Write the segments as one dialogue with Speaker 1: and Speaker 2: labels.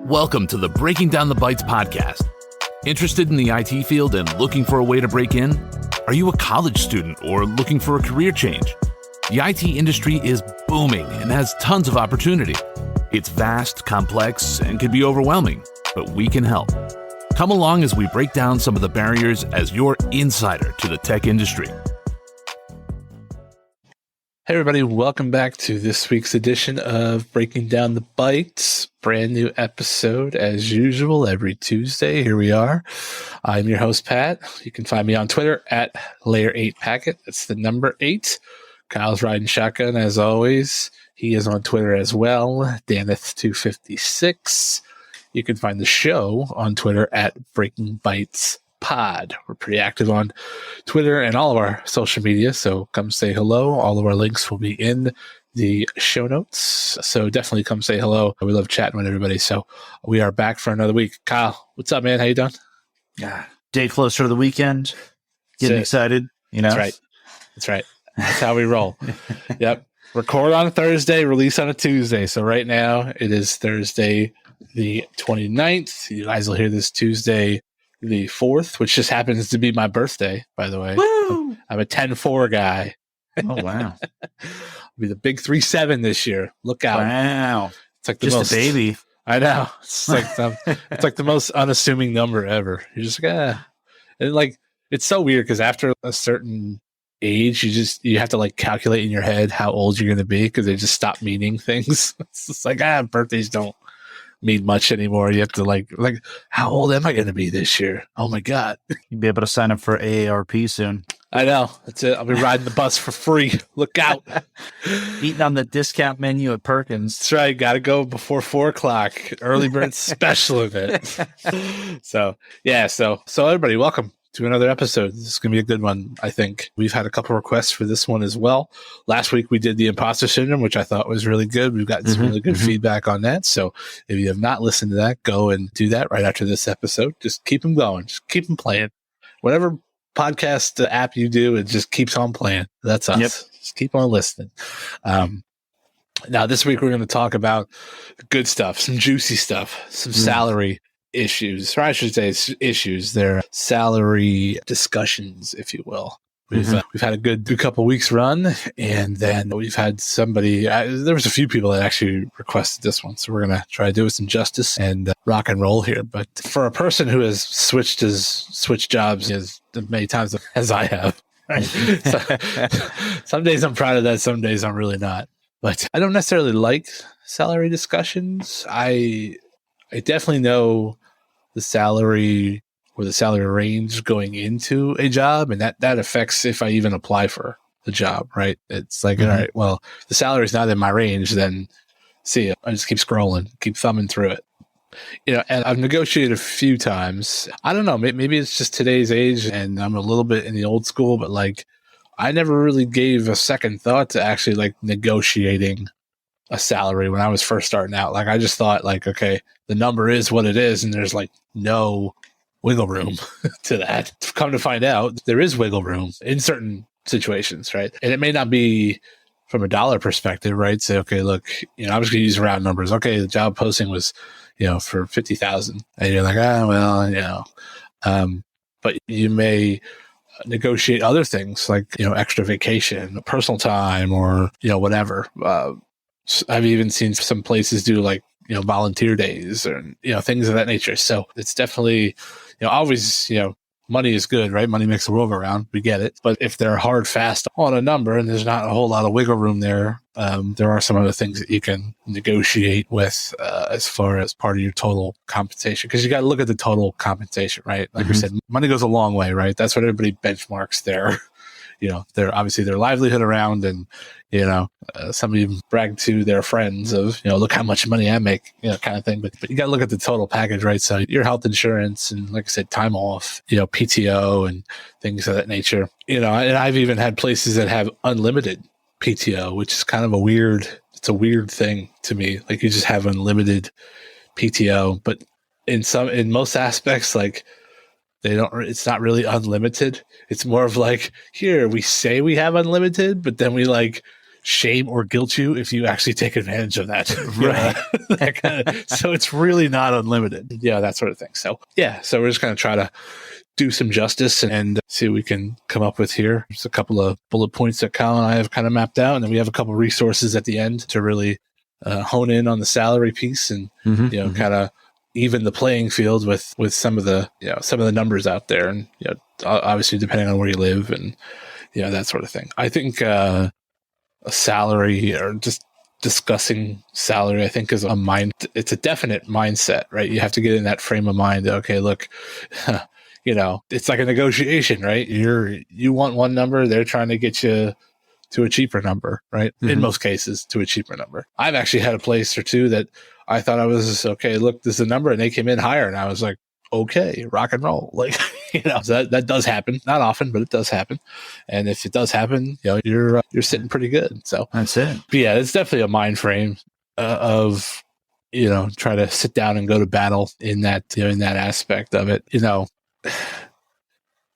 Speaker 1: Welcome to the Breaking Down the Bytes podcast. Interested in the IT field and looking for a way to break in? Are you a college student or looking for a career change? The IT industry is booming and has tons of opportunity. It's vast, complex, and can be overwhelming, but we can help. Come along as we break down some of the barriers as your insider to the tech industry.
Speaker 2: Hey everybody, welcome back to this week's edition of Breaking Down the Bytes. Brand new episode as usual every Tuesday. Here we are. I'm your host, Pat. You can find me on Twitter at Layer8Packet. That's the number 8. Kyle's riding shotgun as always. He is on Twitter as well, Daneth256. You can find the show on Twitter at Breaking Bytes Pod. We're pretty active on Twitter and all of our social media, so come say hello. All of our links will be in the show notes, so definitely come say hello. We love chatting with everybody. So we are back for another week. Kyle, what's up, man? How you doing?
Speaker 3: Yeah, day closer to the weekend. Getting excited, you know?
Speaker 2: That's right. That's how we roll. Yep. Record on a Thursday, release on a Tuesday. So right now it is Thursday the 29th. You guys will hear this Tuesday the 4th, which just happens to be my birthday, by the way.
Speaker 3: Woo!
Speaker 2: I'm a 10-4 guy.
Speaker 3: Oh, wow.
Speaker 2: I'll be the big 3-7 this year. Look out.
Speaker 3: Wow.
Speaker 2: It's like the
Speaker 3: just
Speaker 2: most,
Speaker 3: a baby.
Speaker 2: I know. It's like the most unassuming number ever. You're just like, ah. And like, it's so weird because after a certain age, you have to like calculate in your head how old you're going to be because they just stop meaning things. It's just like, birthdays don't mean much anymore. You have to like how old am I going to be this year? Oh my God.
Speaker 3: You'll be able to sign up for AARP soon.
Speaker 2: I know. That's it. I'll be riding the bus for free. Look out.
Speaker 3: Eating on the discount menu at Perkins.
Speaker 2: That's right. Got to go before 4:00. Early bird special event. So everybody, welcome to another episode. This is going to be a good one, I think. We've had a couple requests for this one as well. Last week we did the imposter syndrome, which I thought was really good. We've gotten some really good feedback on that. So if you have not listened to that, go and do that right after this episode. Just keep them going. Just keep them playing. Whatever podcast app you do, it just keeps on playing. That's us. Yep. Just keep on listening. Now, this week we're going to talk about good stuff, some juicy stuff, some salary issues, or I should say issues. They're salary discussions, if you will. We've had a good couple weeks run, and then we've had somebody. There was a few people that actually requested this one, so we're gonna try to do it with some justice and rock and roll here. But for a person who has switched jobs as many times as I have, right? So, some days I'm proud of that. Some days I'm really not. But I don't necessarily like salary discussions. I definitely know the salary or the salary range going into a job, and that affects if I even apply for the job, right? It's like, all right, well, the salary is not in my range, then see ya. I just keep scrolling, keep thumbing through it. You know, and I've negotiated a few times. I don't know, maybe it's just today's age and I'm a little bit in the old school, but like I never really gave a second thought to actually like negotiating a salary when I was first starting out. Like I just thought like, okay, the number is what it is, and there's like no wiggle room to that. Come to find out, there is wiggle room in certain situations, right? And it may not be from a dollar perspective, right? Say, okay, look, you know, I'm just going to use round numbers. Okay, the job posting was, you know, for 50,000, and you're like, well, you know, but you may negotiate other things like, you know, extra vacation, personal time, or, you know, whatever. I've even seen some places do like, you know, volunteer days and, you know, things of that nature. So it's definitely, you know, always, you know, money is good, right? Money makes the world go round. We get it. But if they're hard, fast on a number and there's not a whole lot of wiggle room there, there are some other things that you can negotiate with as far as part of your total compensation. Because you got to look at the total compensation, right? Like we said, money goes a long way, right? That's what everybody benchmarks their, you know, their obviously their livelihood around. And, you know, some even brag to their friends of, you know, look how much money I make, you know, kind of thing. But you got to look at the total package, right? So your health insurance and, like I said, time off, you know, PTO and things of that nature. You know, and I've even had places that have unlimited PTO, which is kind of it's a weird thing to me. Like you just have unlimited PTO, but in most aspects, like it's not really unlimited. It's more of like, here, we say we have unlimited, but then we like shame or guilt you if you actually take advantage of that.
Speaker 3: Right.
Speaker 2: So it's really not unlimited. Yeah, that sort of thing. So so we're just going to try to do some justice and see what we can come up with here. There's a couple of bullet points that Kyle and I have kind of mapped out, and then we have a couple of resources at the end to really hone in on the salary piece and kind of even the playing field with some of the numbers out there, and obviously depending on where you live and that sort of thing. I think a salary, or just discussing salary, I think is it's a definite mindset, right? You have to get in that frame of mind. Okay, look, it's like a negotiation, right? You want one number, they're trying to get you to a cheaper number, right? In most cases, to a cheaper number. I've actually had a place or two that I thought I was, okay, look, this is a number, and they came in higher, and I was like, okay, rock and roll. Like, so that does happen. Not often, but it does happen. And if it does happen, you're sitting pretty good. So
Speaker 3: that's it.
Speaker 2: But yeah, it's definitely a mind frame of, try to sit down and go to battle in that, in that aspect of it,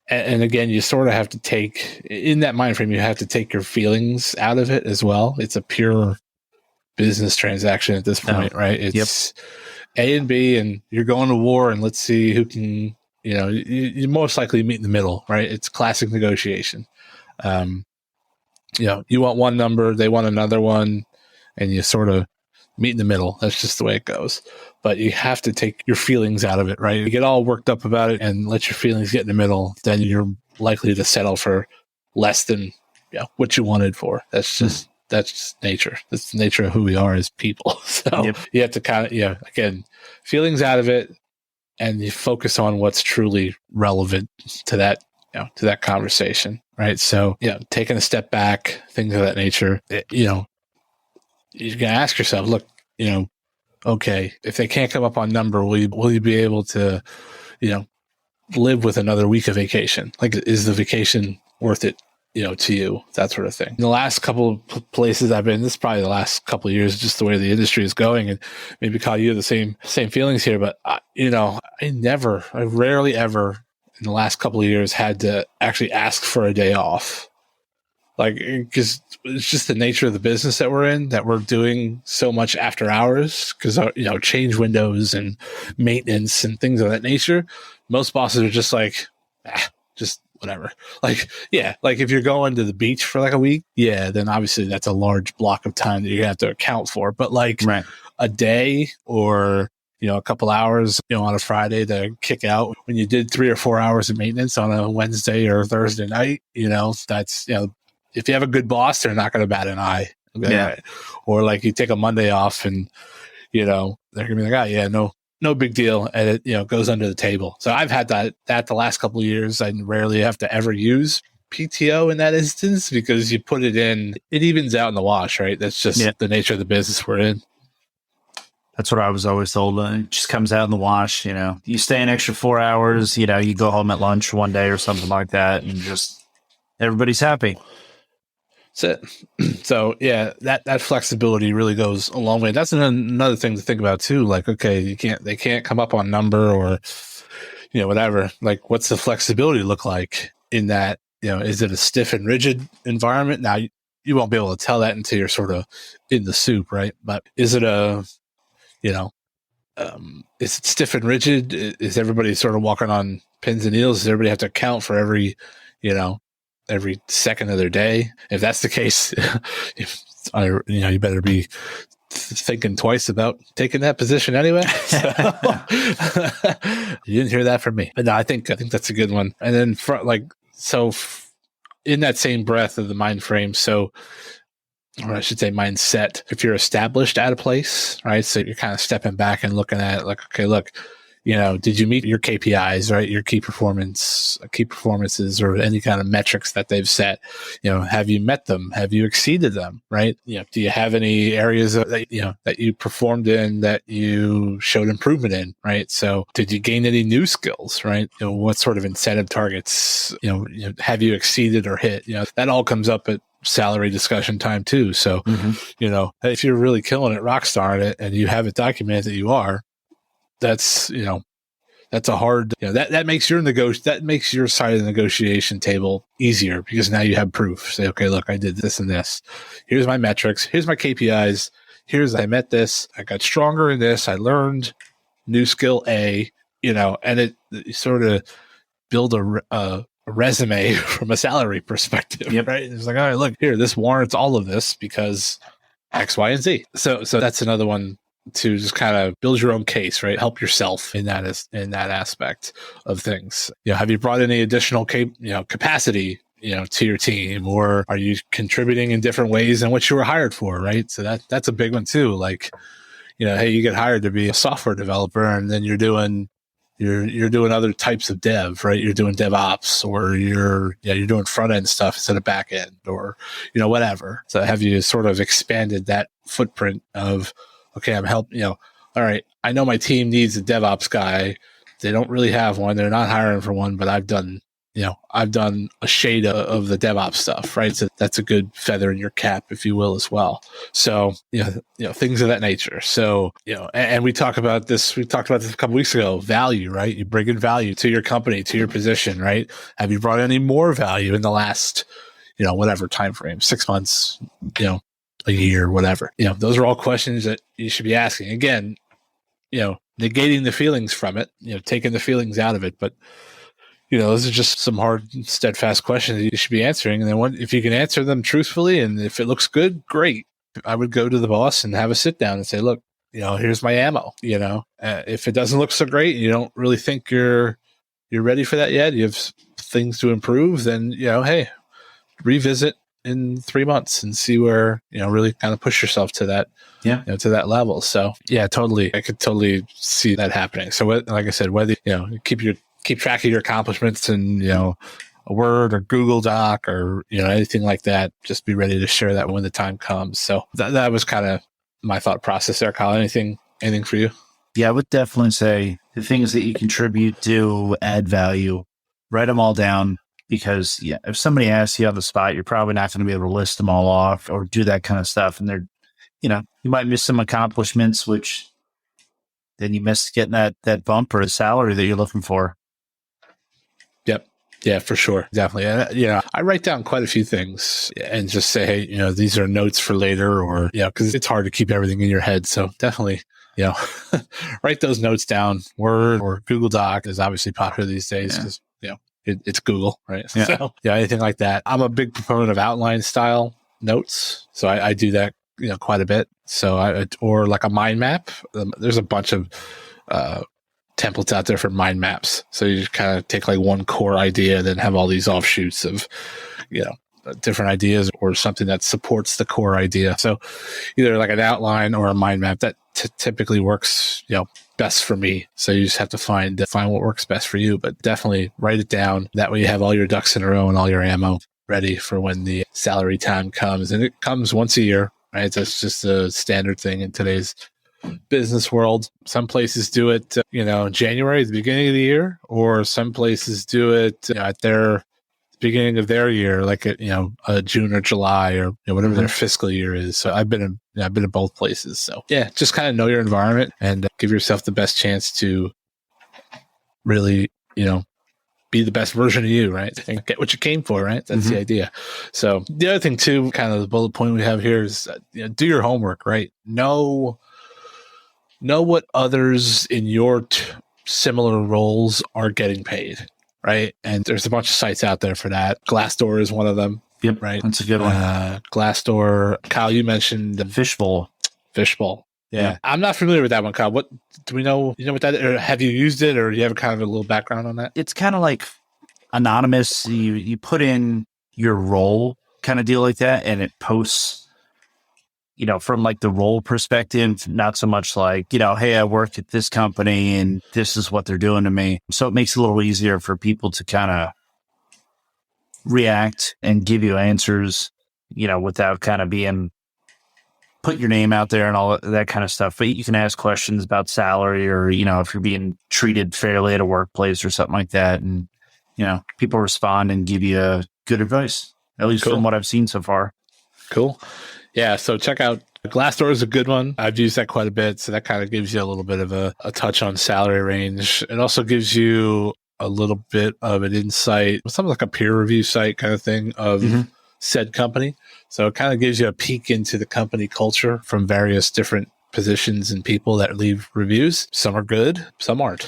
Speaker 2: And again, you sort of have to take, in that mind frame, you have to take your feelings out of it as well. It's a pure business transaction at this point, right? It's A and B, and you're going to war, and let's see who can, you most likely meet in the middle, right? It's classic negotiation. You want one number, they want another one, and you sort of meet in the middle. That's just the way it goes. But you have to take your feelings out of it, right? You get all worked up about it and let your feelings get in the middle, then you're likely to settle for less than what you wanted for. That's just nature. That's the nature of who we are as people. So you have to kind of, again, feelings out of it, and you focus on what's truly relevant to that, to that conversation, right? So, taking a step back, things of that nature, you're going to ask yourself, look, okay, if they can't come up on number, will you be able to, live with another week of vacation? Like, is the vacation worth it, to you? That sort of thing. In the last couple of places I've been, this is probably the last couple of years, just the way the industry is going, and maybe Kyle, you have the same feelings here, but I rarely ever in the last couple of years had to actually ask for a day off. Like, because it's just the nature of the business that we're in, that we're doing so much after hours, because, change windows and maintenance and things of that nature. Most bosses are just like, just whatever. Like, like if you're going to the beach for like a week, then obviously that's a large block of time that you have to account for. But like a day or, a couple hours, on a Friday to kick out when you did 3 or 4 hours of maintenance on a Wednesday or Thursday night, that's, if you have a good boss, they're not going to bat an eye. Okay? Yeah. Or like you take a Monday off and, they're going to be like, no big deal. And it, goes under the table. So I've had that the last couple of years. I rarely have to ever use PTO in that instance, because you put it in, it evens out in the wash, right? That's just the nature of the business we're in.
Speaker 3: That's what I was always told. It just comes out in the wash. You stay an extra 4 hours, you go home at lunch one day or something like that, and just everybody's happy.
Speaker 2: That's it. So that flexibility really goes a long way. That's another thing to think about too. Like, okay, they can't come up on number or, whatever. Like, what's the flexibility look like in that? Is it a stiff and rigid environment? Now you won't be able to tell that until you're sort of in the soup, right? But is it is it stiff and rigid? Is everybody sort of walking on pins and needles? Does everybody have to account for every second of their day? If that's the case, you better be thinking twice about taking that position anyway. So, you didn't hear that from me, but no, I think that's a good one. And then in that same breath of the mind frame, or I should say mindset, if you're established at a place, right? So you're kind of stepping back and looking at it like, okay, look, did you meet your KPIs, right? Your key performances, or any kind of metrics that they've set? Have you met them? Have you exceeded them, right? Do you have any areas that you performed in that you showed improvement in, right? So did you gain any new skills, right? What sort of incentive targets, have you exceeded or hit? That all comes up at salary discussion time too. So, if you're really killing it, rock star at it, and you have it documented that you are, that's that's a hard, that makes your side of the negotiation table easier because now you have proof. Say, okay, look, I did this and this. Here's my metrics. Here's my KPIs. I met this. I got stronger in this. I learned new skill A, and it sort of build a resume from a salary perspective, right? It's like, all right, look here, this warrants all of this because X, Y, and Z. So that's another one to just kind of build your own case, right? Help yourself in that aspect of things. Have you brought any additional capacity, to your team, or are you contributing in different ways than what you were hired for, right? So that's a big one too. Like, hey, you get hired to be a software developer, and then you're doing other types of dev, right? You're doing DevOps, or you're doing front end stuff instead of back end, or whatever. So have you sort of expanded that footprint of, okay, I'm helping, all right, I know my team needs a DevOps guy. They don't really have one. They're not hiring for one, but I've done a shade of the DevOps stuff, right? So that's a good feather in your cap, if you will, as well. So, things of that nature. So, and we talked about this a couple weeks ago, value, right? You bring in value to your company, to your position, right? Have you brought any more value in the last, whatever time frame, 6 months, a year, whatever? Those are all questions that you should be asking. Again, negating the feelings from it, taking the feelings out of it, but those are just some hard, steadfast questions that you should be answering. And then if you can answer them truthfully, and if it looks good, great. I would go to the boss and have a sit down and say, look, here's my ammo. If it doesn't look so great, and you don't really think you're ready for that yet, you have things to improve, then, hey, revisit in 3 months and see where, really kind of push yourself to that, to that level. So yeah, totally. I could totally see that happening. So like I said, whether, keep track of your accomplishments in, a Word or Google Doc or, anything like that. Just be ready to share that when the time comes. So that was kind of my thought process there, Kyle. Anything for you?
Speaker 3: Yeah, I would definitely say the things that you contribute to add value, write them all down, because if somebody asks you on the spot, you're probably not going to be able to list them all off or do that kind of stuff. And they're, you might miss some accomplishments, which then you miss getting that bump or the salary that you're looking for.
Speaker 2: Yep. Yeah, for sure. Definitely. I write down quite a few things and just say, hey, these are notes for later, or, because it's hard to keep everything in your head. So definitely, write those notes down. Word or Google Doc is obviously popular these days because, it's Google, right? Yeah. So, anything like that. I'm a big proponent of outline style notes. So I do that, quite a bit. So or like a mind map. There's a bunch of, templates out there for mind maps. So you just kind of take like one core idea, then have all these offshoots of, different ideas or something that supports the core idea. So either like an outline or a mind map that typically works, best for me. So you just have to find what works best for you, but definitely write it down. That way you have all your ducks in a row and all your ammo ready for when the salary time comes. And it comes once a year, right? That's just a standard thing in today's business world. Some places do it, January, the beginning of the year, or some places do it at their beginning of their year, like at June or July or whatever their fiscal year is. So I've been in both places. So yeah, just kind of know your environment and give yourself the best chance to really, be the best version of you, right? And get what you came for, right? That's the idea. So the other thing too, kind of the bullet point we have here is, do your homework, right? Know what others in your similar roles are getting paid, right? And there's a bunch of sites out there for that. Glassdoor is one of them.
Speaker 3: Yep,
Speaker 2: right.
Speaker 3: That's a good one.
Speaker 2: Glassdoor. Kyle, you mentioned
Speaker 3: Fishbowl.
Speaker 2: Yeah. I'm not familiar with that one, Kyle. What do we know? You know what that is? Or have you used it, or do you have kind of a little background on that?
Speaker 3: It's kind of like anonymous. You put in your role kind of deal like that, and it posts, from like the role perspective, not so much like, hey, I work at this company and this is what they're doing to me. So it makes it a little easier for people to kind of react and give you answers, without kind of being, put your name out there and all that kind of stuff. But you can ask questions about salary or, if you're being treated fairly at a workplace or something like that. And, people respond and give you good advice, at least from what I've seen so far.
Speaker 2: Cool. Yeah. So check out Glassdoor is a good one. I've used that quite a bit. So that kind of gives you a little bit of a touch on salary range. It also gives you a little bit of an insight, something like a peer review site kind of thing of said company. So it kind of gives you a peek into the company culture from various different positions and people that leave reviews. Some are good, some aren't.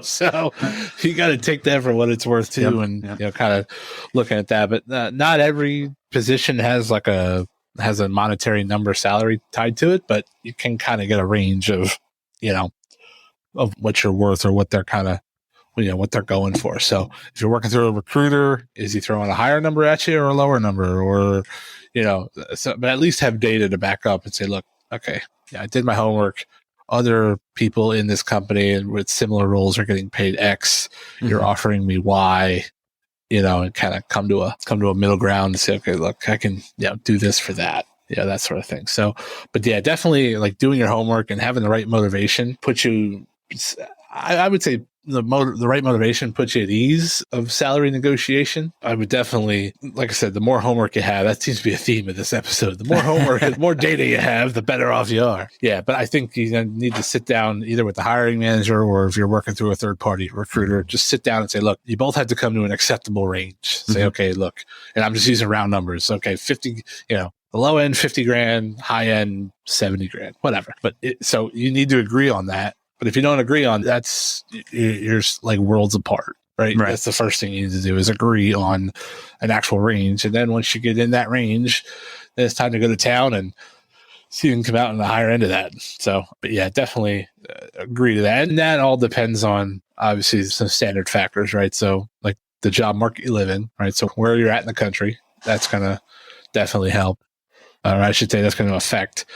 Speaker 2: So you got to take that for what it's worth too, and kind of looking at that. But not every position has has a monetary number salary tied to it, but you can kind of get a range of of what you're worth or what they're kind of what they're going for. So if you're working through a recruiter, is he throwing a higher number at you or a lower number, or but at least have data to back up and say, look, okay, yeah, I did my homework. Other people in this company and with similar roles are getting paid X. You're offering me Y, and kind of come to a middle ground and say, okay, look, I can do this for that. That sort of thing. So, but definitely like doing your homework and having the right motivation puts you, I would say the right motivation puts you at ease of salary negotiation. I would definitely, like I said, the more homework you have, that seems to be a theme of this episode. The more homework, the more data you have, the better off you are. Yeah, but I think you need to sit down either with the hiring manager or if you're working through a third party recruiter, just sit down and say, look, you both have to come to an acceptable range. Say, okay, look, and I'm just using round numbers. Okay, 50, the low end, 50 grand, high end, 70 grand, whatever. But so you need to agree on that. But if you don't agree on that's, you're like worlds apart, right? That's the first thing you need to do is agree on an actual range. And then once you get in that range, then it's time to go to town and see you can come out on the higher end of that. So, but definitely agree to that. And that all depends on obviously some standard factors, right? So like the job market you live in, right? So where you're at in the country, that's going to definitely help. Or I should say that's going to affect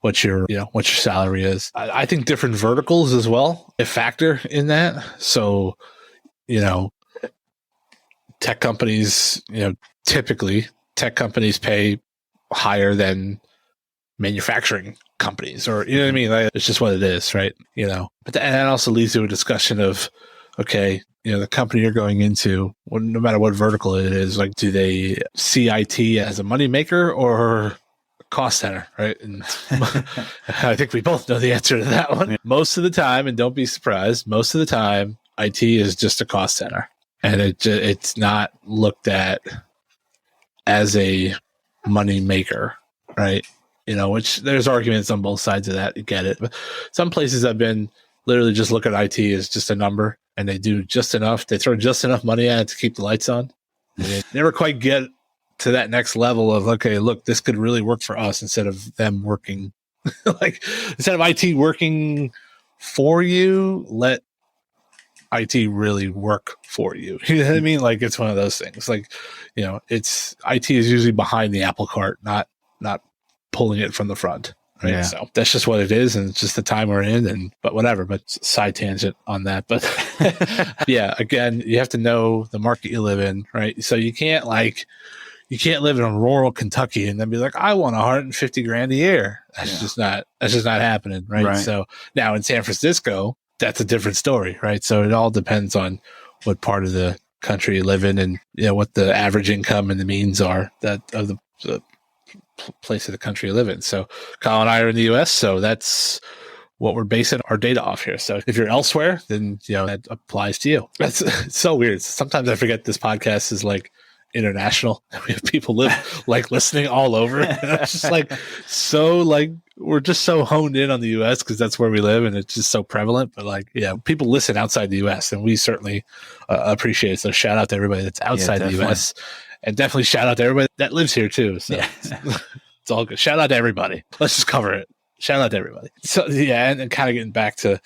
Speaker 2: what your salary is. I think different verticals as well a factor in that. So, tech companies, typically tech companies pay higher than manufacturing companies, or what I mean? Like, it's just what it is, right? But that also leads to a discussion of, okay, the company you're going into, no matter what vertical it is, like, do they see IT as a moneymaker or cost center, right? And I think we both know the answer to that one. Most of the time, and don't be surprised, most of the time, IT is just a cost center, and it's not looked at as a money maker, right? Which there's arguments on both sides of that. You get it. But some places I've been literally just look at IT as just a number, and they do just enough. They throw just enough money at it to keep the lights on. And they never quite get to that next level of, okay, look, this could really work for us instead of them working instead of IT working for you, let IT really work for you. You know what I mean? Like, it's one of those things. Like, it's IT is usually behind the apple cart, not pulling it from the front. Right. Yeah. So that's just what it is. And it's just the time we're in, but whatever, but side tangent on that. But again, you have to know the market you live in, right? So you can't live in rural Kentucky and then be like, I want 150 grand a year. That's just not happening. Right? So now in San Francisco, that's a different story. Right. So it all depends on what part of the country you live in and, what the average income and the means are of the place of the country you live in. So Kyle and I are in the US. So that's what we're basing our data off here. So if you're elsewhere, then, that applies to you. It's so weird. Sometimes I forget this podcast is like international. We have people listening all over. And it's just we're just so honed in on the US because that's where we live and it's just so prevalent. But people listen outside the US and we certainly appreciate it. So shout out to everybody that's outside the US, and definitely shout out to everybody that lives here too. So it's all good. Shout out to everybody. Let's just cover it. Shout out to everybody. So and kind of getting back to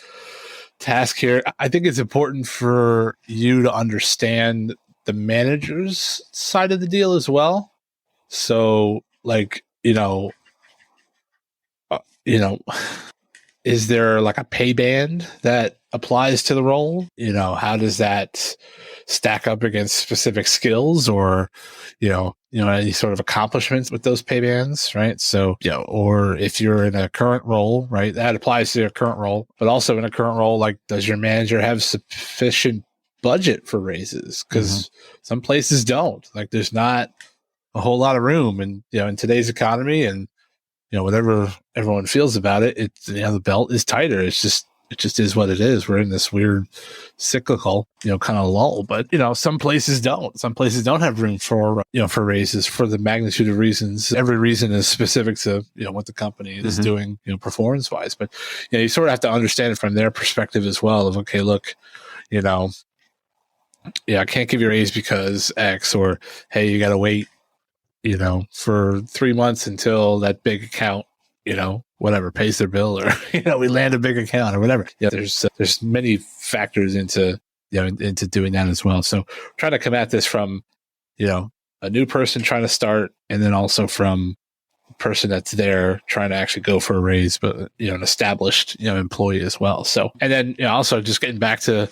Speaker 2: task here, I think it's important for you to understand the manager's side of the deal as well. So is there like a pay band that applies to the role? How does that stack up against specific skills or, any sort of accomplishments with those pay bands, right? So, or if you're in a current role, right, that applies to your current role, but also in a current role, like, does your manager have sufficient budget for raises? Because some places don't. Like, there's not a whole lot of room, and in today's economy, and whatever everyone feels about it, the belt is tighter. It just is what it is. We're in this weird cyclical, kind of lull, but some places don't. Some places don't have room for raises for the magnitude of reasons. Every reason is specific to, what the company is doing, performance wise. But, you sort of have to understand it from their perspective as well of, okay, look, I can't give you a raise because X, or, hey, you got to wait, for 3 months until that big account, whatever pays their bill, or, we land a big account or whatever. There's many factors into doing that as well. So trying to come at this from, a new person trying to start, and then also from a person that's there trying to actually go for a raise, but, an established, employee as well. So, and then, also just getting back to,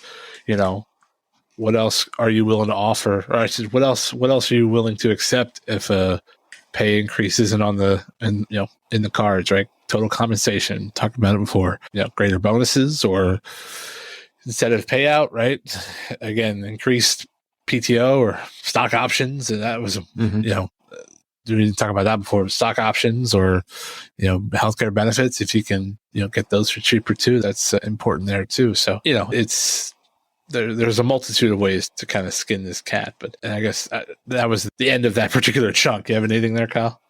Speaker 2: what else are you willing to offer? Or I said, what else are you willing to accept if a pay increase isn't in the cards, right? Total compensation, talked about it before, greater bonuses or incentive payout, right? Again, increased PTO or stock options. And that was, we didn't talk about that before, stock options or, healthcare benefits. If you can, get those for cheaper too, that's important there too. So, there's a multitude of ways to kind of skin this cat, and I guess that was the end of that particular chunk. You have anything there, Kyle?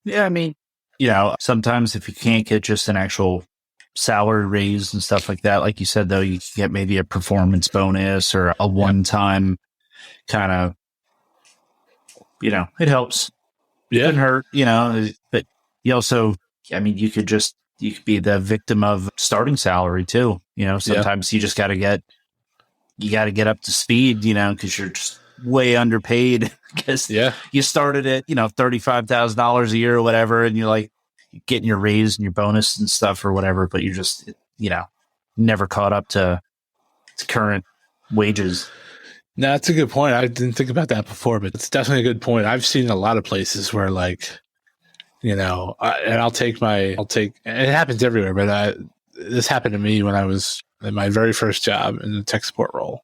Speaker 3: Yeah, I mean, sometimes if you can't get just an actual salary raise and stuff like that, like you said, though, you can get maybe a performance bonus or a one-time kind of, it helps. Yeah. It doesn't hurt, but you also, you could be the victim of starting salary too. Sometimes you just got to get up to speed, because you're just way underpaid because you started at, $35,000 a year or whatever. And you're like getting your raise and your bonus and stuff or whatever, but you're just, never caught up to current wages.
Speaker 2: No, that's a good point. I didn't think about that before, but it's definitely a good point. I've seen a lot of places where and it happens everywhere, but this happened to me when I was in my very first job in the tech support role.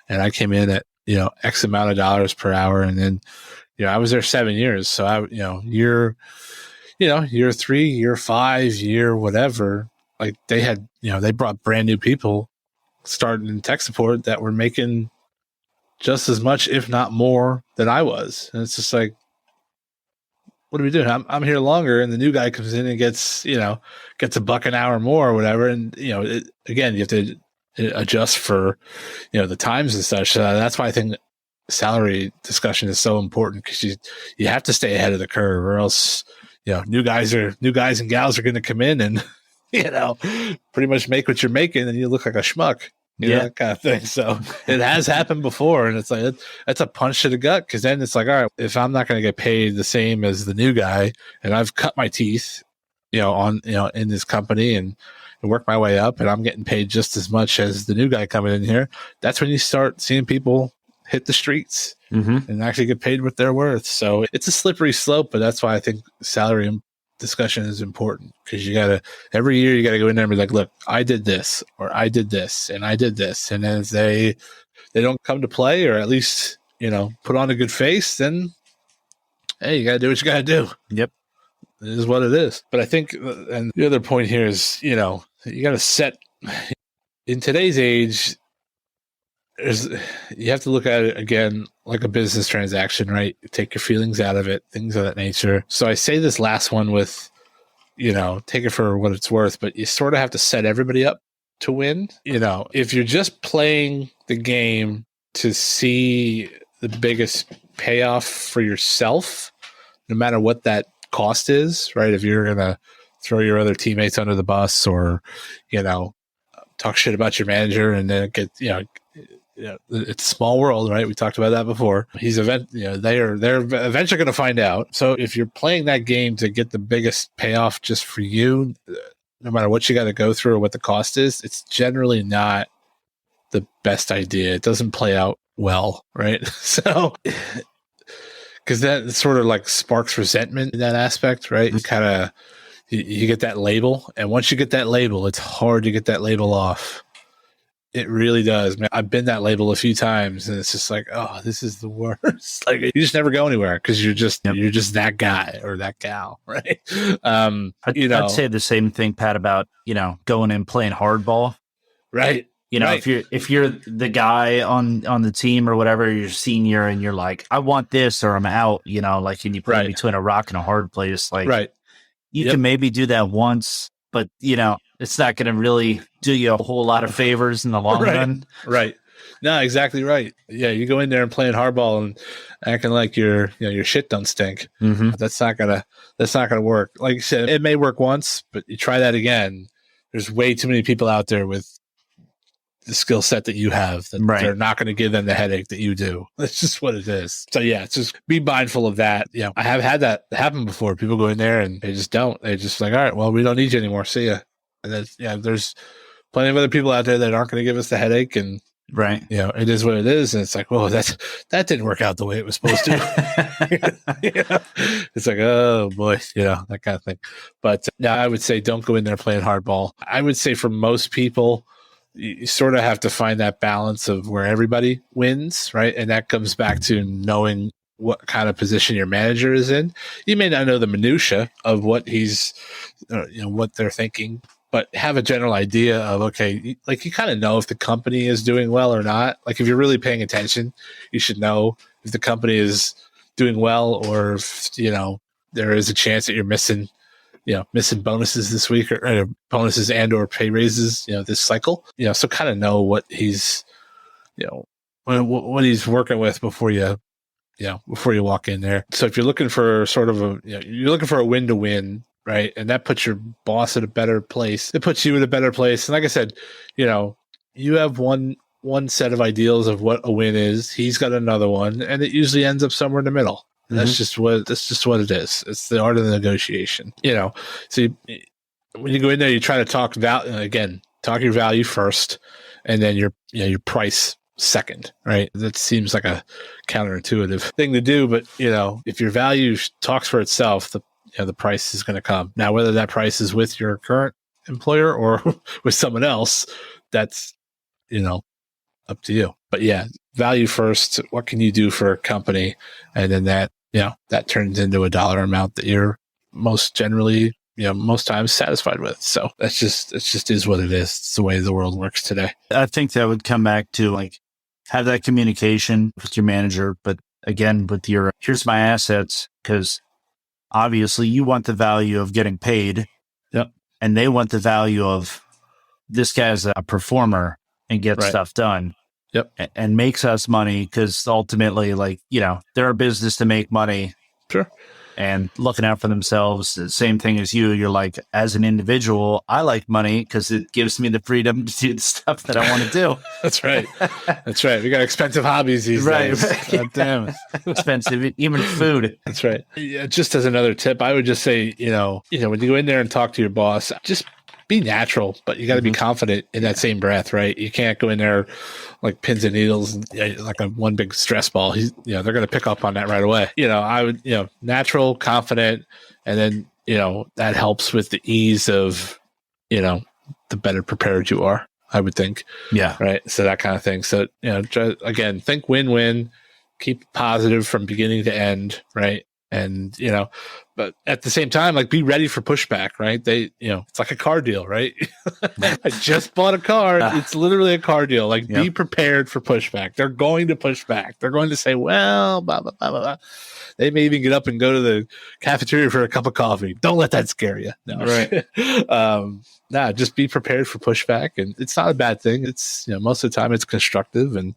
Speaker 2: And I came in at, X amount of dollars per hour. And then, I was there 7 years. So year 3, year 5, year whatever, like they had, they brought brand new people starting in tech support that were making just as much, if not more than I was. And it's just like, what are we doing? I'm here longer, and the new guy comes in and gets $1 an hour more or whatever. And, again, you have to adjust for, the times and such. That's why I think salary discussion is so important, because you have to stay ahead of the curve, or else, new guys and gals are going to come in and, pretty much make what you're making, and you look like a schmuck. That kind of thing. So it has happened before, and it's like that's a punch to the gut, because then it's like, all right, if I'm not going to get paid the same as the new guy, and I've cut my teeth, in this company and work my way up, and I'm getting paid just as much as the new guy coming in here, that's when you start seeing people hit the streets and actually get paid what they're worth. So it's a slippery slope, but that's why I think salary discussion is important, because every year you got to go in there and be like, look, I did this, or I did this, and I did this. And then if they don't come to play, or at least, put on a good face, then, hey, you got to do what you got to do. Yep. It is what it is. But I think, and the other point here is, you got to set, in today's age, you have to look at it again like a business transaction, right? Take your feelings out of it, things of that nature. So I say this last one with, take it for what it's worth, but you sort of have to set everybody up to win. If you're just playing the game to see the biggest payoff for yourself, no matter what that cost is, right? If you're going to throw your other teammates under the bus, or, talk shit about your manager, and then get, it's a small world, right? We talked about that before. They're eventually going to find out. So if you're playing that game to get the biggest payoff just for you, no matter what you got to go through or what the cost is, it's generally not the best idea. It doesn't play out well, right? So, because that sort of like sparks resentment in that aspect, right? You get that label, and once you get that label, it's hard to get that label off. It really does, man. I've been that label a few times, and it's just like, oh, this is the worst. Like, you just never go anywhere because you're just that guy or that gal, right?
Speaker 3: I'd say the same thing, Pat, about going and playing hardball,
Speaker 2: right?
Speaker 3: Right. If you're the guy on the team or whatever, you're senior, and you're like, I want this or I'm out. And you play between a rock and a hard place, like you can maybe do that once, but it's not going to really do you a whole lot of favors in the long run.
Speaker 2: Right. No, exactly right. Yeah, you go in there and playing hardball and acting like your shit don't stink.
Speaker 3: Mm-hmm.
Speaker 2: That's not gonna work. Like you said, it may work once, but you try that again. There's way too many people out there with the skill set that you have that they're not going to give them the headache that you do. That's just what it is. So yeah, just be mindful of that. I have had that happen before. People go in there and they just don't. They're just like, all right, well, we don't need you anymore. See ya. And that's, there's plenty of other people out there that aren't going to give us the headache, and it is what it is. And it's like, whoa, that didn't work out the way it was supposed to. It's like, oh boy, that kind of thing. But I would say don't go in there playing hardball. I would say for most people, you sort of have to find that balance of where everybody wins, right? And that comes back to knowing what kind of position your manager is in. You may not know the minutia of what he's, what they're thinking, but have a general idea of, okay, like you kind of know if the company is doing well or not. Like if you're really paying attention, you should know if the company is doing well, or if, there is a chance that you're missing bonuses this week, or bonuses and or pay raises, this cycle. So kind of know what he's, what he's working with before you walk in there. So if you're looking for sort of you're looking for a win to win, right? And that puts your boss at a better place. It puts you in a better place. And like I said, you have one set of ideals of what a win is. He's got another one, and it usually ends up somewhere in the middle. And that's just what it is. It's the art of the negotiation. So when you go in there, you try to talk your value first, and then your price second, right? That seems like a counterintuitive thing to do, but if your value talks for itself, the price is going to come. Now, whether that price is with your current employer or with someone else, that's up to you. But yeah, value first. What can you do for a company? And then that turns into a dollar amount that you're most generally, most times satisfied with. So it just is what it is. It's the way the world works today.
Speaker 3: I think that would come back to have that communication with your manager, but again, with here's my assets, because obviously you want the value of getting paid.
Speaker 2: Yep.
Speaker 3: And they want the value of this guy's a performer and gets stuff done.
Speaker 2: Yep.
Speaker 3: And makes us money, because ultimately, they're a business to make money.
Speaker 2: Sure.
Speaker 3: And looking out for themselves. The same thing as you. You're like, as an individual, I like money because it gives me the freedom to do the stuff that I want to do.
Speaker 2: That's right. That's right. We got expensive hobbies these days.
Speaker 3: Right.
Speaker 2: God damn it.
Speaker 3: Expensive, even food.
Speaker 2: That's right. Yeah, just as another tip, I would just say, when you go in there and talk to your boss, just be natural, but you got to be confident in that same breath, right? You can't go in there like pins and needles, and, like a one big stress ball. They're going to pick up on that right away. I would, natural, confident, and then, that helps with the ease of, the better prepared you are, I would think.
Speaker 3: Yeah.
Speaker 2: Right. So that kind of thing. So, again, think win-win, keep positive from beginning to end, right? And, but at the same time, be ready for pushback, right? It's like a car deal, right? I just bought a car. It's literally a car deal. Be prepared for pushback. They're going to push back. They're going to say, well, blah, blah, blah, blah, blah. They may even get up and go to the cafeteria for a cup of coffee. Don't let that scare you. No.
Speaker 3: Right.
Speaker 2: Just be prepared for pushback. And it's not a bad thing. It's, most of the time it's constructive. And,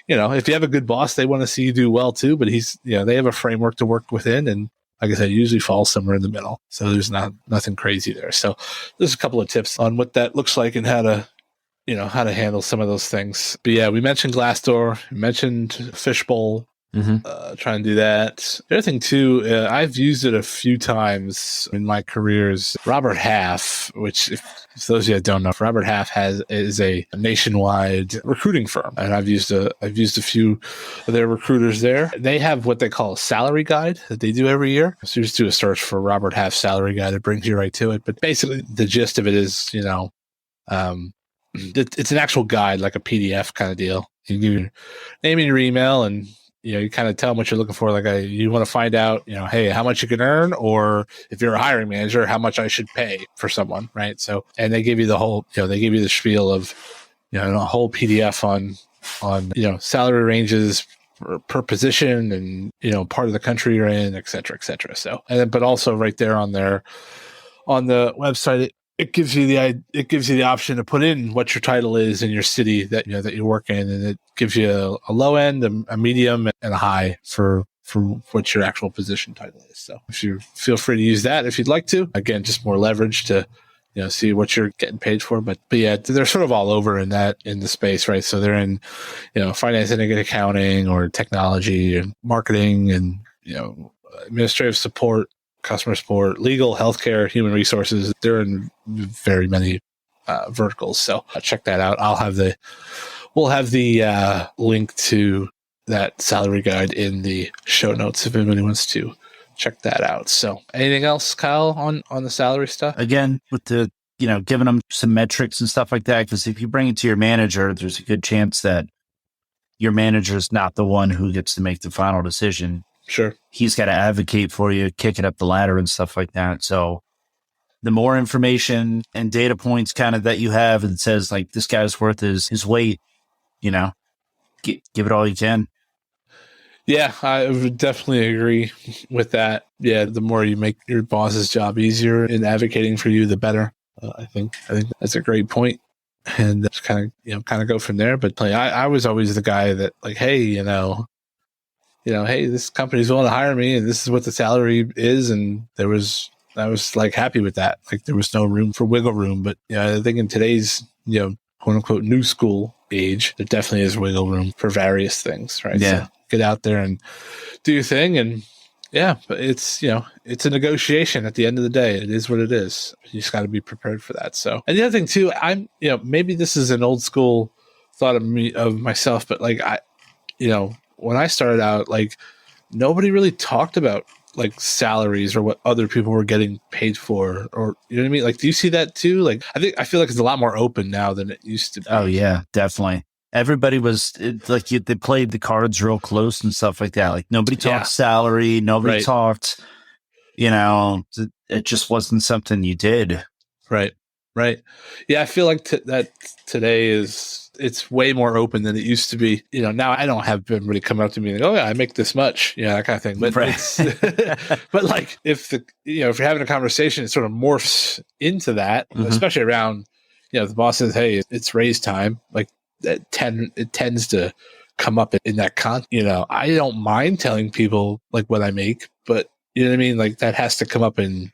Speaker 2: if you have a good boss, they want to see you do well too, but they have a framework to work within. And like I said, usually falls somewhere in the middle. So there's nothing crazy there. So there's a couple of tips on what that looks like and how to handle some of those things. But yeah, we mentioned Glassdoor, we mentioned Fishbowl. Try and do that. The other thing too, I've used it a few times in my careers. Robert Half, which if those of you that don't know, Robert Half is a nationwide recruiting firm, and I've used a few of their recruiters there. They have what they call a salary guide that they do every year. So you just do a search for Robert Half salary guide. It brings you right to it. But basically, the gist of it is, it's an actual guide, like a PDF kind of deal. You give your name and your email, and you kind of tell them what you're looking for. Like you want to find out, hey, how much you can earn, or if you're a hiring manager, how much I should pay for someone, right? So, and they give you the whole, they give you the spiel of, a whole PDF on salary ranges per position and part of the country you're in, et cetera, et cetera. So, but also right there on the website, it gives you the option to put in what your title is in your city that you work in, and it gives you a low end, a medium, and a high for what your actual position title is. So if you feel free to use that if you'd like to. Again, just more leverage to see what you're getting paid for. But yeah, they're sort of all over in the space, right? So they're in finance and accounting, or technology and marketing, and administrative support, customer support, legal, healthcare, human resources. They're in very many verticals. So check that out. We'll have the link to that salary guide in the show notes if anybody wants to check that out. So anything else, Kyle, on the salary stuff?
Speaker 3: Again, with the, giving them some metrics and stuff like that, because if you bring it to your manager, there's a good chance that your manager is not the one who gets to make the final decision.
Speaker 2: Sure. He's
Speaker 3: got to advocate for you, kick it up the ladder and stuff like that. So the more information and data points kind of that you have, and says like, this guy's worth his weight, give it all you can.
Speaker 2: Yeah, I would definitely agree with that. Yeah, the more you make your boss's job easier in advocating for you, the better. I think that's a great point, and just kind of go from there. But I was always the guy that like, hey, hey, this company's willing to hire me, and this is what the salary is, and I was like happy with that. Like there was no room for wiggle room. But I think in today's quote unquote new school age, there definitely is wiggle room for various things, right?
Speaker 3: Yeah.
Speaker 2: So get out there and do your thing, and but it's it's a negotiation at the end of the day. It is what it is. You just got to be prepared for that. So, and the other thing too, I'm maybe this is an old school thought of myself, but like when I started out, like nobody really talked about like salaries or what other people were getting paid for, or you know what I mean? Like, do you see that too? Like, I feel like it's a lot more open now than it used to be.
Speaker 3: Oh yeah, definitely. Everybody was like, they played the cards real close and stuff like that. Like nobody talked salary. Nobody talked, it just wasn't something you did.
Speaker 2: Right. Yeah. I feel like that today it's way more open than it used to be. Now I don't have everybody come up to me and go, oh yeah, I make this much, that kind of thing. But but like if if you're having a conversation, it sort of morphs into that, especially around, the boss says, hey, it's raise time. Like it tends to come up in that I don't mind telling people like what I make, but you know what I mean? Like that has to come up in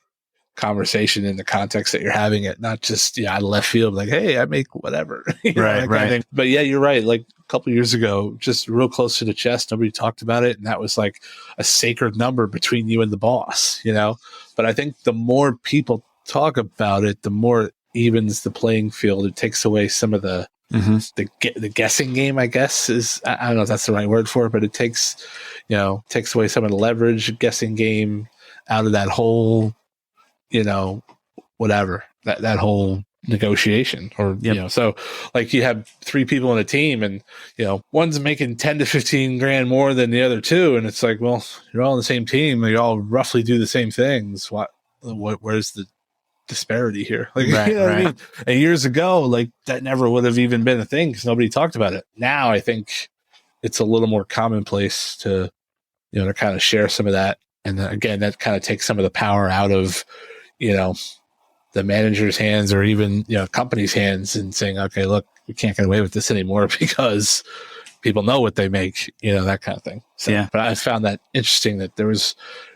Speaker 2: conversation in the context that you're having it, not just out of left field, like, hey, I make whatever. Right. But yeah, you're right. Like a couple of years ago, just real close to the chest, nobody talked about it, and that was like a sacred number between you and the boss. But I think the more people talk about it, the more it evens the playing field. It takes away some of the guessing game, I guess, is, I don't know if that's the right word for it, but it takes away some of the leverage guessing game out of that whole whatever, that whole negotiation, or so like you have three people in a team, and one's making 10 to 15 grand more than the other two, and it's like, well, you're all on the same team, you all roughly do the same things. Where's the disparity here? Like,
Speaker 3: right.
Speaker 2: What I mean? And years ago, like that never would have even been a thing because nobody talked about it. Now I think it's a little more commonplace to to kind of share some of that, and again, that kind of takes some of the power out of the manager's hands, or even company's hands, and saying, okay, look, we can't get away with this anymore because people know what they make, that kind of thing. So,
Speaker 3: yeah.
Speaker 2: But I found that interesting that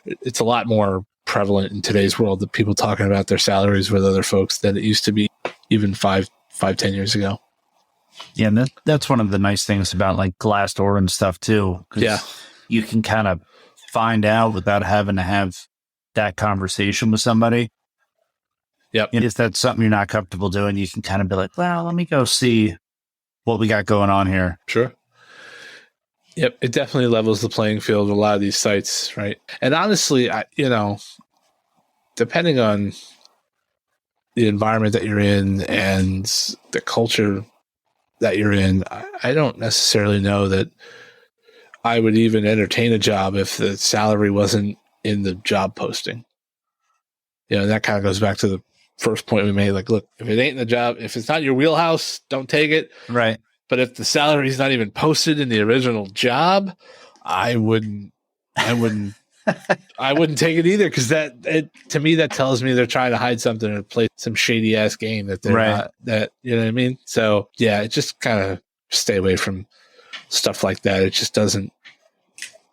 Speaker 2: it's a lot more prevalent in today's world, that people talking about their salaries with other folks than it used to be even 10 years ago.
Speaker 3: Yeah, and that's one of the nice things about like Glassdoor and stuff too.
Speaker 2: Yeah,
Speaker 3: you can kind of find out without having to have that conversation with somebody.
Speaker 2: Yep.
Speaker 3: And if that's something you're not comfortable doing, you can kind of be like, well, let me go see what we got going on here.
Speaker 2: Sure. Yep. It definitely levels the playing field with a lot of these sites, right? And honestly, depending on the environment that you're in and the culture that you're in, I don't necessarily know that I would even entertain a job if the salary wasn't in the job posting. That kind of goes back to the first point we made. Like, look, if it ain't in the job, if it's not your wheelhouse, don't take it.
Speaker 3: Right.
Speaker 2: But if the salary is not even posted in the original job, I wouldn't take it either, because to me that tells me they're trying to hide something or play some shady ass game that they're not. That, you know what I mean? So yeah, it just kind of stay away from stuff like that. It just doesn't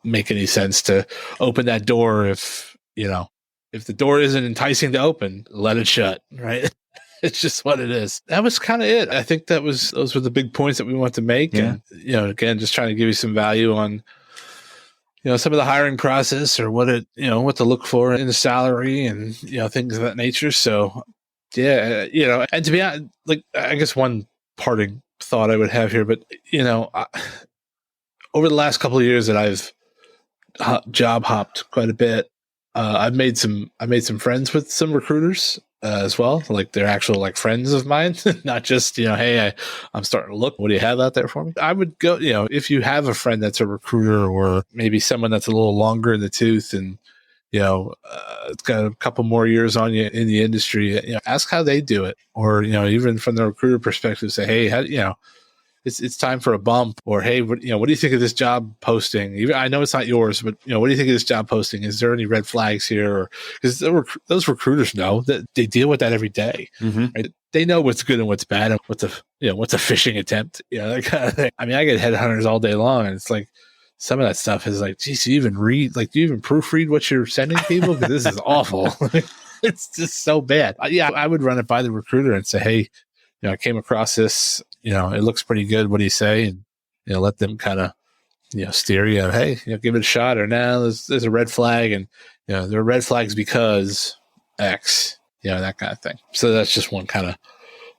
Speaker 2: make any sense to open that door if the door isn't enticing to open, let it shut. Right. It's just what it is. That was kind of it. I think those were the big points that we want to make.
Speaker 3: Yeah.
Speaker 2: And, again, just trying to give you some value on, some of the hiring process or what to look for in the salary and, things of that nature. So yeah, and to be honest, like, I guess one parting thought I would have here, but, over the last couple of years that I've job hopped quite a bit, I made some friends with some recruiters as well. Like, they're actual like friends of mine, not just, hey, I'm starting to look, what do you have out there for me? I would go, if you have a friend that's a recruiter or maybe someone that's a little longer in the tooth and, it's got a couple more years on you in the industry, ask how they do it. Or, even from the recruiter perspective, say, hey, how, it's time for a bump, or, hey, what do you think of this job posting? Even, I know it's not yours, but what do you think of this job posting? Is there any red flags here? Because those recruiters know that they deal with that every day.
Speaker 3: Mm-hmm.
Speaker 2: Right? They know what's good and what's bad, and what's a phishing attempt. That kind of thing. I mean, I get headhunters all day long, and it's like some of that stuff is like, geez, do you even proofread what you're sending people? Because this is awful. It's just so bad. I would run it by the recruiter and say, hey, I came across this, it looks pretty good. What do you say? And, let them kind of, steer you, hey, give it a shot, or now there's a red flag, and, there are red flags because X, that kind of thing. So that's just one kind of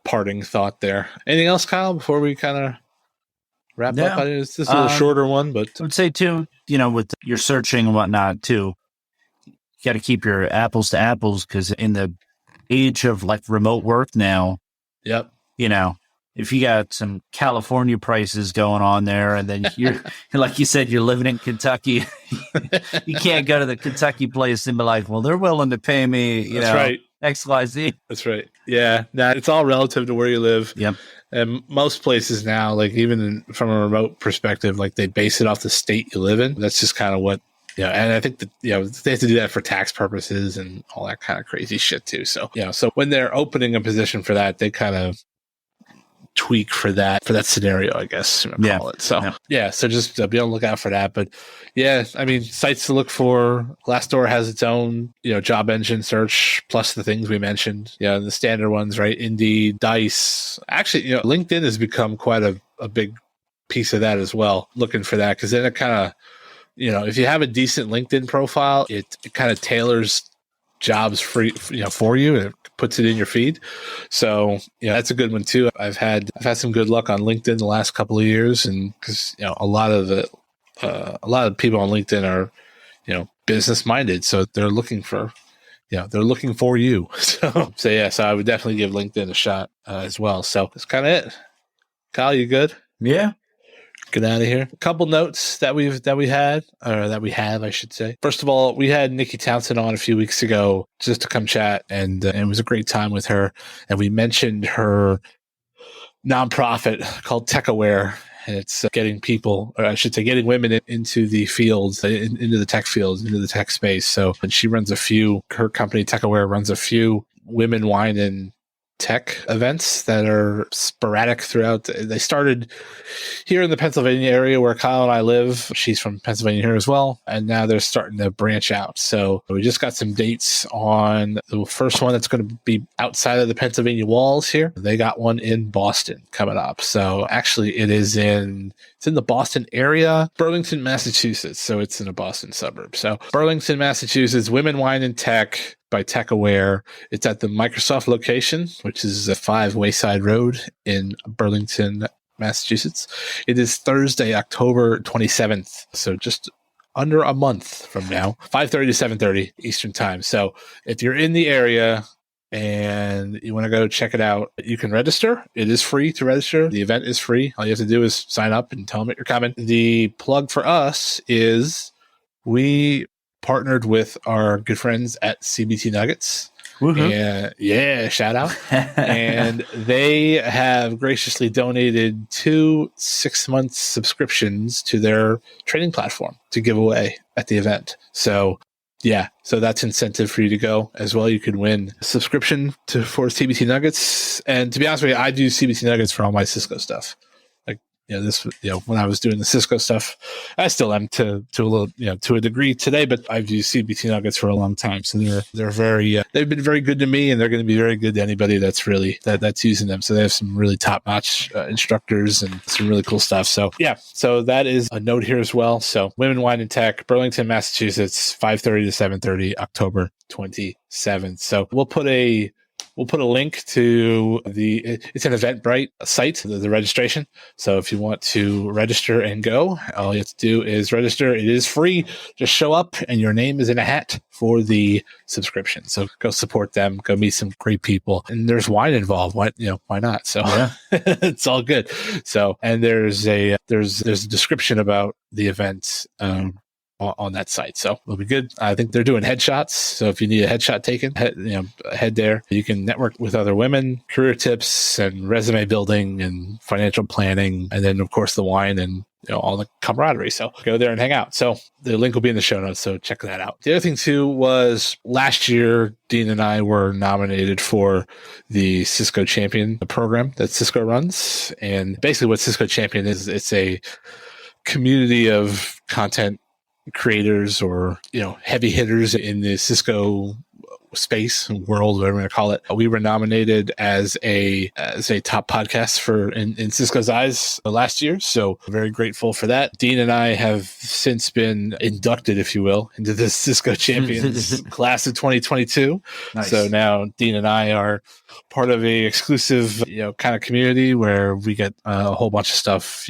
Speaker 2: parting thought there. Anything else, Kyle, before we kind of wrap up? It's just a little shorter one, but
Speaker 3: I would say too, with your searching and whatnot too, you got to keep your apples to apples, because in the age of like remote work now,
Speaker 2: yep.
Speaker 3: If you got some California prices going on there, and then you're, like you said, you're living in Kentucky, you can't go to the Kentucky place and be like, well, they're willing to pay me,
Speaker 2: That's right.
Speaker 3: XYZ.
Speaker 2: That's right. Yeah. Now it's all relative to where you live.
Speaker 3: Yep.
Speaker 2: And most places now, like even from a remote perspective, like they base it off the state you live in. That's just kind of what, and I think that, they have to do that for tax purposes and all that kind of crazy shit too. So, so when they're opening a position for that, they kind of tweak for that scenario, I guess you call it. So so just be on the lookout for that. But yeah, I mean, sites to look for. Glassdoor has its own job engine search, plus the things we mentioned, the standard ones, right? Indeed, Dice. Actually, LinkedIn has become quite a big piece of that as well, looking for that, because then it kind of, if you have a decent LinkedIn profile, it kind of tailors jobs for you, and it puts it in your feed. So that's a good one too. I've had some good luck on LinkedIn the last couple of years, and because a lot of people on LinkedIn are business minded, so they're looking for you. So I would definitely give LinkedIn a shot as well. So that's kind of it. Kyle, you good?
Speaker 3: Yeah.
Speaker 2: Get out of here. A couple notes that we have, I should say. First of all, we had Nikki Townsend on a few weeks ago just to come chat, and it was a great time with her. And we mentioned her nonprofit called TechAware, and it's getting women into the fields, into the tech fields, into the tech space. So, and she runs her company TechAware runs a few women, wine, and tech events that are sporadic throughout. They started here in the Pennsylvania area where Kyle and I live. She's from Pennsylvania here as well. And now they're starting to branch out. So we just got some dates on the first one that's going to be outside of the Pennsylvania walls here. They got one in Boston coming up. So actually it's in the Boston area, Burlington, Massachusetts. So it's in a Boston suburb. So Burlington, Massachusetts, Women, Wine, and Tech by TechAware. It's at the Microsoft location, which is a 5 Wayside Road in Burlington, Massachusetts. It is Thursday, October 27th. So just under a month from now, 5:30 to 7:30 Eastern time. So if you're in the area, and you want to go check it out, you can register. It is free to register. The event is free. All you have to do is sign up and tell them that you're coming. The plug for us is we partnered with our good friends at CBT Nuggets. And yeah, shout out. And they have graciously donated 2 6-month subscriptions to their training platform to give away at the event. So yeah, so that's incentive for you to go as well. You could win a subscription for CBT Nuggets. And to be honest with you, I do CBT Nuggets for all my Cisco stuff. When I was doing the Cisco stuff, I still am to a little, to a degree today, but I've used CBT Nuggets for a long time. So they're very, they've been very good to me, and they're going to be very good to anybody that's really, that's using them. So they have some really top notch instructors and some really cool stuff. So yeah, so that is a note here as well. So Women, Wine and Tech, Burlington, Massachusetts, 5:30 to 7:30, October 27th. So we'll put a link to it's an Eventbrite site, the registration. So if you want to register and go, all you have to do is register. It is free. Just show up and your name is in a hat for the subscription. So go support them, go meet some great people. And there's wine involved. Why not? So yeah. It's all good. So, and there's a description about the event, on that site. So it'll be good. I think they're doing headshots. So if you need a headshot taken, head there. You can network with other women, career tips and resume building and financial planning. And then of course the wine and all the camaraderie. So go there and hang out. So the link will be in the show notes. So check that out. The other thing too was last year, Dean and I were nominated for the Cisco Champion program that Cisco runs. And basically what Cisco Champion is, it's a community of content creators or heavy hitters in the Cisco space world, whatever you want to call it. We were nominated as a top podcast in Cisco's eyes last year, so very grateful for that. Dean and I have since been inducted, if you will, into the Cisco Champions class of 2022. Nice. So now Dean and I are part of a exclusive kind of community where we get a whole bunch of stuff,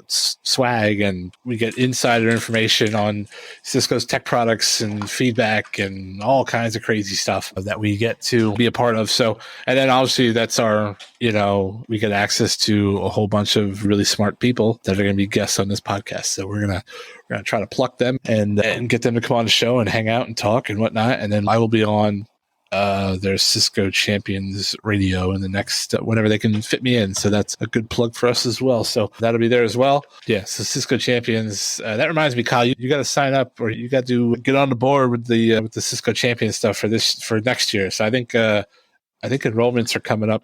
Speaker 2: swag, and we get insider information on Cisco's tech products and feedback and all kinds of crazy stuff that we get to be a part of. So, and then obviously that's our, we get access to a whole bunch of really smart people that are going to be guests on this podcast. So we're going to try to pluck them and get them to come on the show and hang out and talk and whatnot. And then I will be on their Cisco Champions radio in the next whenever they can fit me in. So that's a good plug for us as well. So that'll be there as well. Yeah. So Cisco Champions. That reminds me, Kyle, you got to sign up, or you got to get on the board with the Cisco Champion stuff for next year. So I think enrollments are coming up.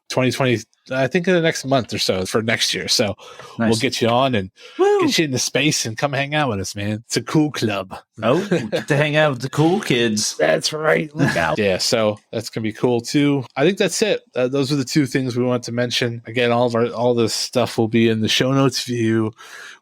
Speaker 2: 2020, I think in the next month or so for next year. So nice. We'll get you on and get you into space and come hang out with us, man. It's a cool club.
Speaker 3: Oh, get to hang out with the cool kids.
Speaker 2: That's right. Look out. Yeah, so that's going to be cool too. I think that's it. Those are the two things we want to mention. Again, all this stuff will be in the show notes if you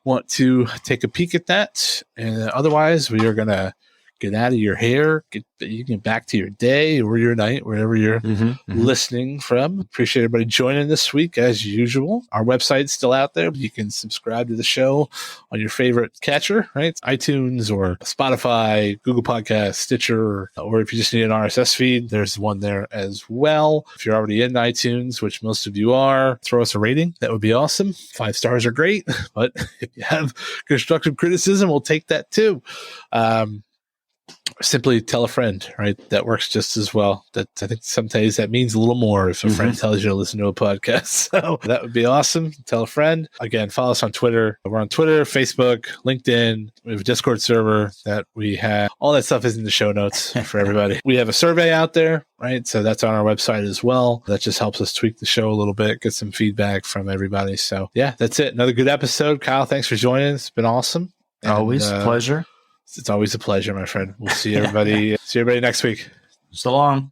Speaker 2: want to take a peek at that. And otherwise, we are going to get out of your hair, you can get back to your day or your night, wherever you're listening from. Appreciate everybody joining this week as usual. Our website's still out there. You can subscribe to the show on your favorite catcher, right? iTunes or Spotify, Google Podcasts, Stitcher, or if you just need an RSS feed, there's one there as well. If you're already in iTunes, which most of you are, throw us a rating. That would be awesome. 5 stars are great, but if you have constructive criticism, we'll take that too. Simply tell a friend, right? That works just as well. That I think sometimes that means a little more if a friend tells you to listen to a podcast. So that would be awesome. Tell a friend. Again, follow us on Twitter. We're on Twitter, Facebook, LinkedIn. We have a Discord server that we have. All that stuff is in the show notes for everybody. We have a survey out there, right? So that's on our website as well. That just helps us tweak the show a little bit, get some feedback from everybody. So yeah, that's it. Another good episode. Kyle, thanks for joining. It's been awesome.
Speaker 3: Always a pleasure.
Speaker 2: It's always a pleasure, my friend. We'll see everybody. See everybody next week.
Speaker 3: So long.